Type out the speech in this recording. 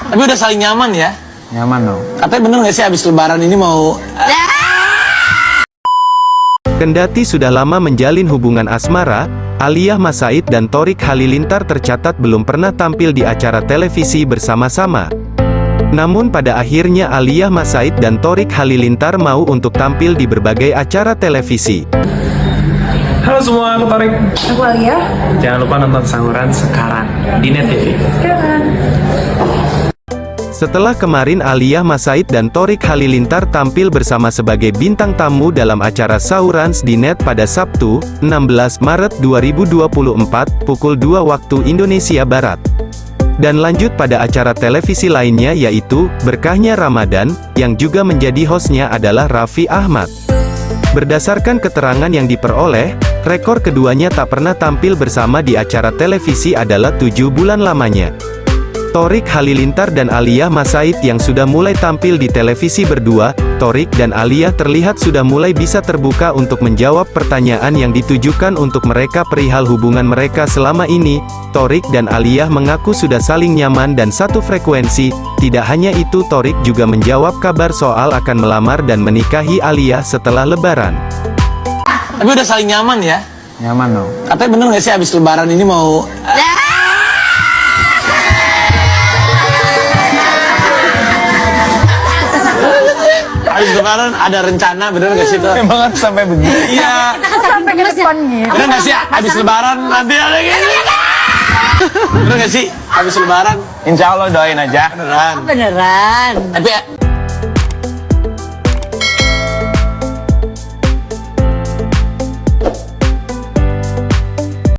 Tapi udah saling nyaman ya? Nyaman dong. Katanya bener gak sih abis lebaran ini mau... Kendati sudah lama menjalin hubungan asmara, Aliyah Mas Said dan Thorik Halilintar tercatat belum pernah tampil di acara televisi bersama-sama. Namun pada akhirnya Aliyah Mas Said dan Thorik Halilintar mau untuk tampil di berbagai acara televisi. Halo semua, aku Thorik. Aku Aliyah. Jangan lupa nonton Sanguran sekarang di Net TV. Sekarang. Setelah kemarin Aliyah Mas Said dan Thorik Halilintar tampil bersama sebagai bintang tamu dalam acara Saurans di Net pada Sabtu, 16 Maret 2024, pukul 2 waktu Indonesia Barat. Dan lanjut pada acara televisi lainnya yaitu, Berkahnya Ramadan, yang juga menjadi hostnya adalah Raffi Ahmad. Berdasarkan keterangan yang diperoleh, rekor keduanya tak pernah tampil bersama di acara televisi adalah 7 bulan lamanya. Thorik Halilintar dan Aliyah Mas Said yang sudah mulai tampil di televisi berdua, Thorik dan Aliyah terlihat sudah mulai bisa terbuka untuk menjawab pertanyaan yang ditujukan untuk mereka perihal hubungan mereka selama ini. Thorik dan Aliyah mengaku sudah saling nyaman dan satu frekuensi. Tidak hanya itu, Thorik juga menjawab kabar soal akan melamar dan menikahi Aliyah setelah lebaran. Tapi udah saling nyaman ya? Nyaman dong. Katanya bener gak sih abis lebaran ini mau... Abis lebaran ada rencana, bener gak sih tuh? Emang harus sampai begini? Iya. Sampai ke depan gitu. Bener gak sih abis lebaran nanti ada gini? Bener gak sih abis lebaran? Insya Allah doain aja. Beneran. Beneran. Tapi